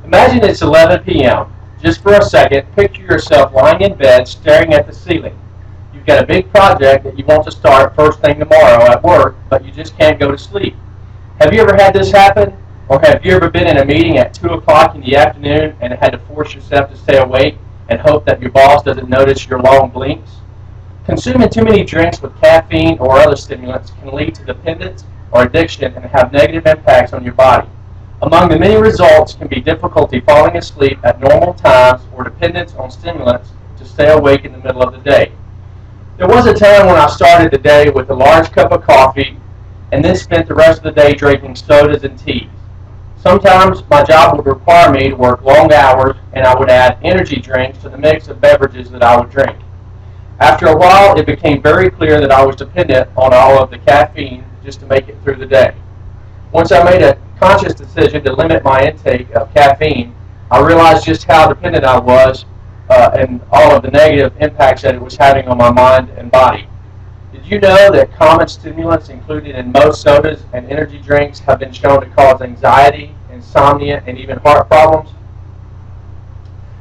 Imagine it's 11 p.m. Just for a second, picture yourself lying in bed staring at the ceiling. You've got a big project that you want to start first thing tomorrow at work, but you just can't go to sleep. Have you ever had this happen? Or have you ever been in a meeting at 2 o'clock in the afternoon and had to force yourself to stay awake and hope that your boss doesn't notice your long blinks? Consuming too many drinks with caffeine or other stimulants can lead to dependence or addiction and have negative impacts on your body. Among the many results can be difficulty falling asleep at normal times or dependence on stimulants to stay awake in the middle of the day. There was a time when I started the day with a large cup of coffee and then spent the rest of the day drinking sodas and teas. Sometimes my job would require me to work long hours and I would add energy drinks to the mix of beverages that I would drink. After a while, it became very clear that I was dependent on all of the caffeine just to make it through the day. Once I made a conscious decision to limit my intake of caffeine, I realized just how dependent I was and all of the negative impacts that it was having on my mind and body. Did you know that common stimulants included in most sodas and energy drinks have been shown to cause anxiety, insomnia, and even heart problems?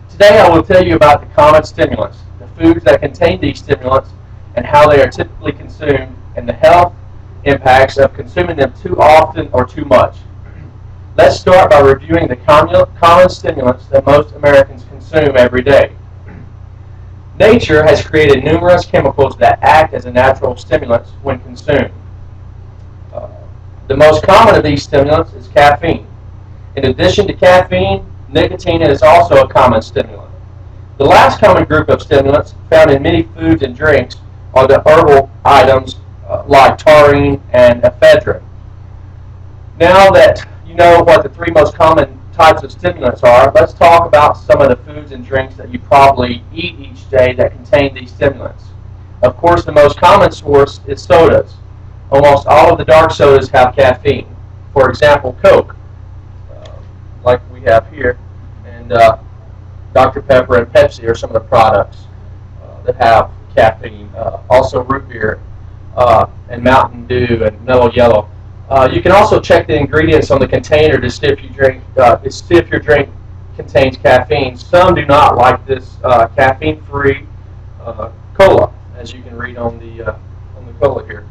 Today I will tell you about the common stimulants, the foods that contain these stimulants, and how they are typically consumed, and the health impacts of consuming them too often or too much. Let's start by reviewing the common stimulants that most Americans consume every day. Nature has created numerous chemicals that act as a natural stimulants when consumed. The most common of these stimulants is caffeine. In addition to caffeine, nicotine is also a common stimulant. The last common group of stimulants found in many foods and drinks are the herbal items like taurine and ephedrine. Now that you know what the three most common types of stimulants are, let's talk about some of the foods and drinks that you probably eat each day that contain these stimulants. Of course, the most common source is sodas. Almost all of the dark sodas have caffeine. For example, Coke, like we have here, and Dr. Pepper and Pepsi are some of the products that have caffeine. Also root beer and Mountain Dew and Mellow Yellow. You can also check the ingredients on the container to see if your drink contains caffeine. Some do not, like this caffeine-free cola, as you can read on the cola here.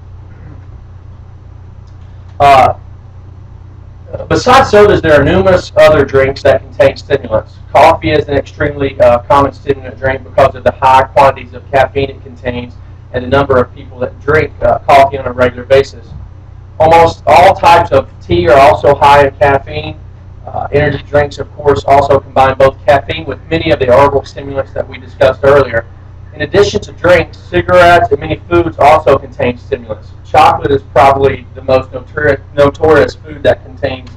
Besides sodas, there are numerous other drinks that contain stimulants. Coffee is an extremely common stimulant drink because of the high quantities of caffeine it contains and the number of people that drink coffee on a regular basis. Almost all types of tea are also high in caffeine. Energy drinks, of course, also combine both caffeine with many of the herbal stimulants that we discussed earlier. In addition to drinks, cigarettes and many foods also contain stimulants. Chocolate is probably the most notorious food that contains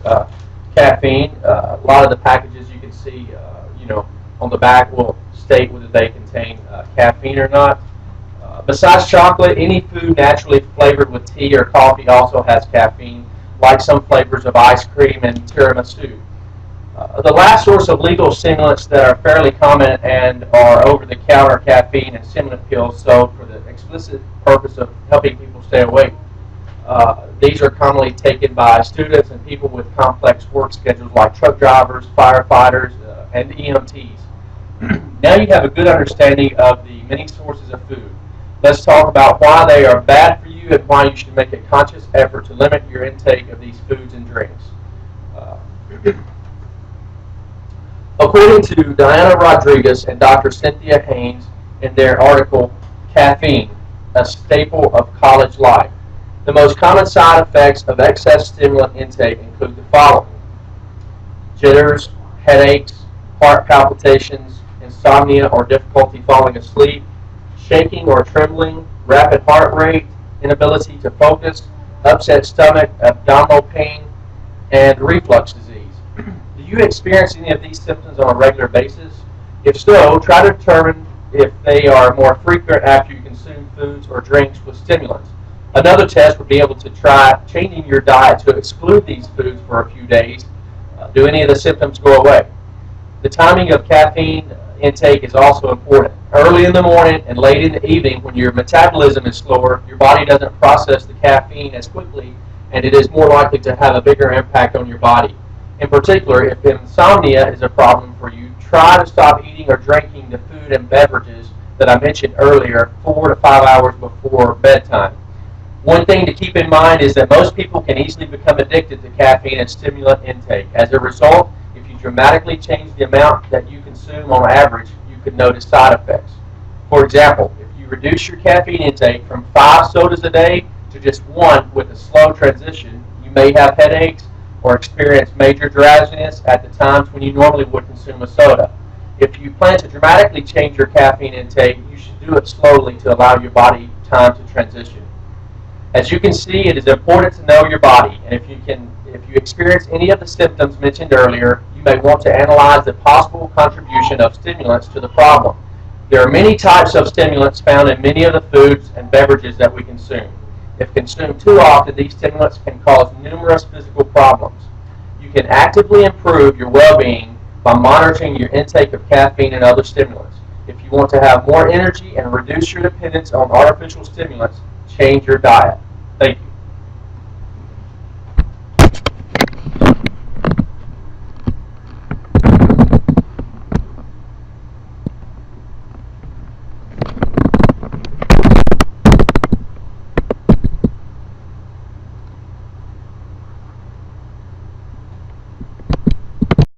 caffeine. A lot of the packages you can see, on the back will state whether they contain caffeine or not. Besides chocolate, any food naturally flavored with tea or coffee also has caffeine, like some flavors of ice cream and tiramisu. The last source of legal stimulants that are fairly common and are over-the-counter caffeine and stimulant pills sold for the explicit purpose of helping people stay awake. These are commonly taken by students and people with complex work schedules like truck drivers, firefighters, and EMTs. Now you have a good understanding of the many sources of food. Let's talk about why they are bad for you and why you should make a conscious effort to limit your intake of these foods and drinks. According to Diana Rodriguez and Dr. Cynthia Haynes in their article, Caffeine, a Staple of College Life, the most common side effects of excess stimulant intake include the following: jitters, headaches, heart palpitations, insomnia or difficulty falling asleep, shaking or trembling, rapid heart rate, inability to focus, upset stomach, abdominal pain, and reflux disease. Do you experience any of these symptoms on a regular basis? If so, try to determine if they are more frequent after you consume foods or drinks with stimulants. Another test would be able to try changing your diet to exclude these foods for a few days. Do any of the symptoms go away? The timing of caffeine intake is also important. Early in the morning and late in the evening, when your metabolism is slower, your body doesn't process the caffeine as quickly, and it is more likely to have a bigger impact on your body. In particular, if insomnia is a problem for you, try to stop eating or drinking the food and beverages that I mentioned earlier 4 to 5 hours before bedtime. One thing to keep in mind is that most people can easily become addicted to caffeine and stimulant intake. As a result, if you dramatically change the amount that you consume on average, you could notice side effects. For example, if you reduce your caffeine intake from 5 sodas a day to just 1 with a slow transition, you may have headaches or experience major drowsiness at the times when you normally would consume a soda. If you plan to dramatically change your caffeine intake, you should do it slowly to allow your body time to transition. As you can see, it is important to know your body, and if you experience any of the symptoms mentioned earlier, you may want to analyze the possible contribution of stimulants to the problem. There are many types of stimulants found in many of the foods and beverages that we consume. If consumed too often, these stimulants can cause numerous physical problems. You can actively improve your well-being by monitoring your intake of caffeine and other stimulants. If you want to have more energy and reduce your dependence on artificial stimulants, change your diet. Thank you.